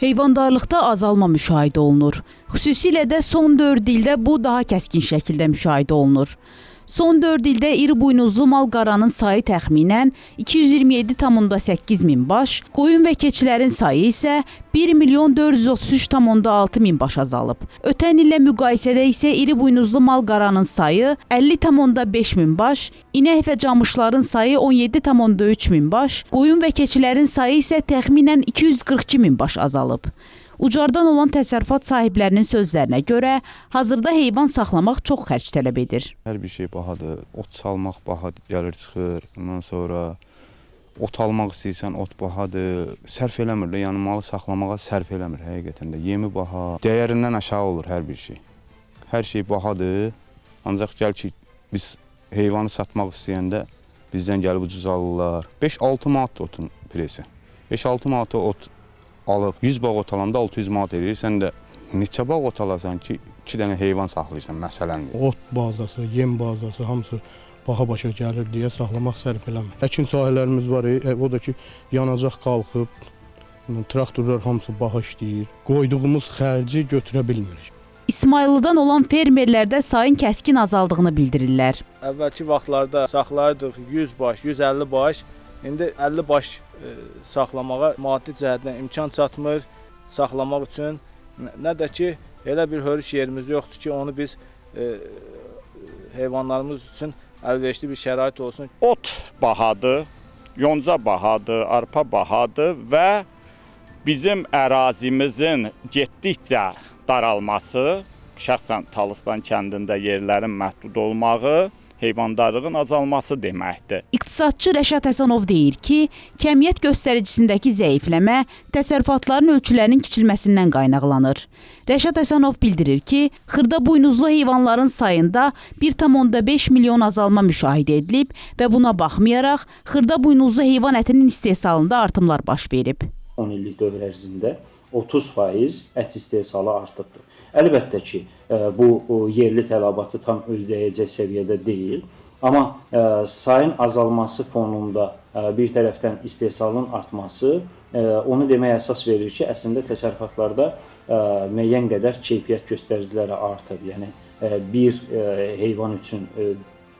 Heyvandarlıqda azalma müşahidə olunur. Xüsusilə də son 4 ildə bu daha kəskin şəkildə müşahidə olunur. Son 4 ildə iri buynuzlu mal-qaranın sayı təxminən 227,8 min baş, qoyun və keçilərin sayı isə 1.433,6 min baş azalıb. Ötən illə müqayisədə isə iri buynuzlu mal-qaranın sayı 50,5 min baş, inək və camışların sayı 17,3 min baş, qoyun və keçilərin sayı isə təxminən 242 min baş azalıb. Ucardan olan təsərrüfat sahiblərinin sözlərinə görə, hazırda heyvan saxlamaq çox xərc tələb edir. Hər bir şey bahadır, ot salmaq bahadır, gəlir çıxır. Ondan sonra ot almaq istəyirsən, ot bahadır. Sərf eləmir, yəni malı saxlamağa sərf eləmir həqiqətən də. Yemi baha, dəyərindən aşağı olur hər bir şey. Hər şey bahadır, ancaq gəl ki, biz heyvanı satmaq istəyəndə bizdən gəlib ucuz alırlar. 5-6 manat otun presi. 5-6 manata ot alıb 100 bağ ot alanda 600 manat edir. Sən də neçə bağ ot alasan ki, 2 dənə heyvan saxlayırsan məsələn. Ot bazası, yem bazası hamısı baha başa gəlir deyə saxlamaq sərf eləmir. Əkin sahələrimiz var, o da ki, yanacaq qalxıb, traktorlar hamısı baha işləyir. Qoyduğumuz xərci götürə bilmirik. İsmayıllıdan olan fermerlərdə sayın kəskin azaldığını bildirirlər. Əvvəlki vaxtlarda saxlayırdıq 100 baş, 150 baş. İndi 50 baş saxlamağa maddi cəhətdən imkan çatmır saxlamaq üçün. Nə də ki, elə bir hörüş yerimiz yoxdur ki, onu biz heyvanlarımız üçün əlverişli bir şərait olsun. Ot bahadır, yonca bahadır, arpa bahadır və bizim ərazimizin getdikcə daralması, şəxsən Talıstan kəndində yerlərin məhdud olmağı, heyvandarlığın azalması deməkdir. İqtisadçı Rəşad Həsənov deyir ki, kəmiyyət göstəricisindəki zəifləmə təsərrüfatların ölçülərinin kiçilməsindən qaynaqlanır. Rəşad Həsənov bildirir ki, xırda buynuzlu heyvanların sayında 1,5 milyon azalma müşahidə edilib və buna baxmayaraq, xırda buynuzlu heyvan ətinin istehsalında artımlar baş verib. 10 illik dövr ərzində 30% ət istehsalı artıbdır. Əlbəttə ki, bu yerli tələbatı tam ödəyəcək səviyyədə deyil. Amma sayın azalması fonunda bir tərəfdən istehsalın artması onu deməyə əsas verir ki, əslində təsərrüfatlarda müəyyən qədər keyfiyyət göstəriciləri artır. Yəni, bir heyvan üçün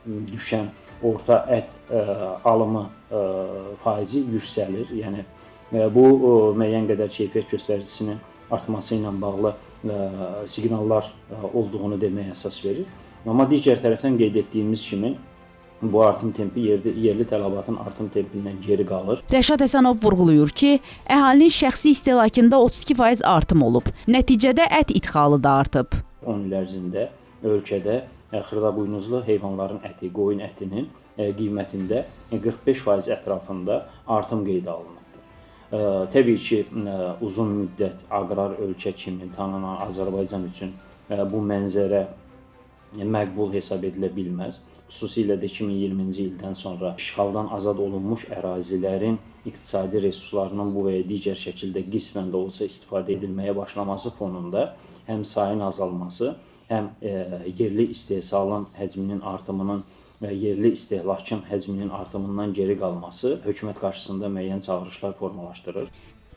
düşən orta ət alımı faizi yüksəlir. Yəni, bu müəyyən qədər keyfiyyət göstəricisinin artması ilə bağlı siqnallar olduğunu deməyə əsas verir. Amma digər tərəfdən qeyd etdiyimiz kimi bu artım tempi yerli tələbatın artım tempindən geri qalır. Rəşad Həsənov vurğulayır ki, əhalinin şəxsi istehlakında 32% artım olub. Nəticədə ət idxalı da artıb. 10 il ərzində ölkədə xırda buynuzlu heyvanların əti, qoyun ətinin qiymətində 45% ətrafında artım qeydə alınır. Təbii ki, uzun müddət aqrar ölkə kimi tanınan Azərbaycan üçün bu mənzərə məqbul hesab edilə bilməz. Xüsusilə də 2020-ci ildən sonra işğaldan azad olunmuş ərazilərin iqtisadi resurslarının bu və ya digər şəkildə qismən də olsa istifadə edilməyə başlaması fonunda həm sayın azalması, həm yerli istehsalın həcminin artımının və yerli istehlakın həcminin artımından geri qalması hökumət qarşısında müəyyən çağırışlar formalaşdırır.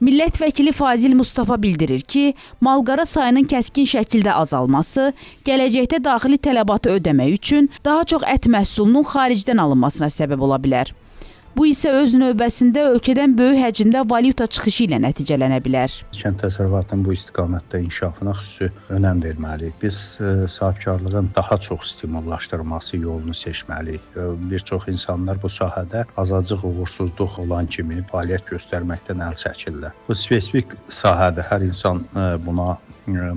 Millət vəkili Fazil Mustafa bildirir ki, mal-qara sayının kəskin şəkildə azalması, gələcəkdə daxili tələbatı ödəmək üçün daha çox ət məhsulunun xaricdən alınmasına səbəb ola bilər. Bu isə öz növbəsində ölkədən böyük həcmdə valyuta çıxışı ilə nəticələnə bilər. Kənd təsərrüfatının bu istiqamətdə inkişafına xüsusi önəm verməliyik. Biz sahibkarlığın daha çox stimullaşdırılması yolunu seçməliyik. Bir çox insanlar bu sahədə azacıq uğursuzluq olan kimi fəaliyyət göstərməkdən əl çəkirlər. Bu spesifik sahədə hər insan buna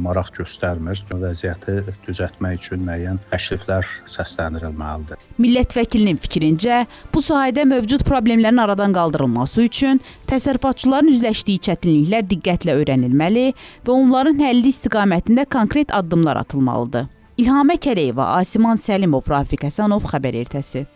maraq göstərmir. Vəziyyəti düzəltmək üçün müəyyən təkliflər səsləndirilməlidir. Millət vəkilinin fikrincə, bu sahədə mövcud problemlərin aradan qaldırılması üçün təsərrüfatçıların üzləşdiyi çətinliklər diqqətlə öyrənilməli və onların həlli istiqamətində konkret addımlar atılmalıdır. İlhamə Kərəyeva, Asiman Səlimov, Rafiq Həsənov, Xəbər Ertəsi.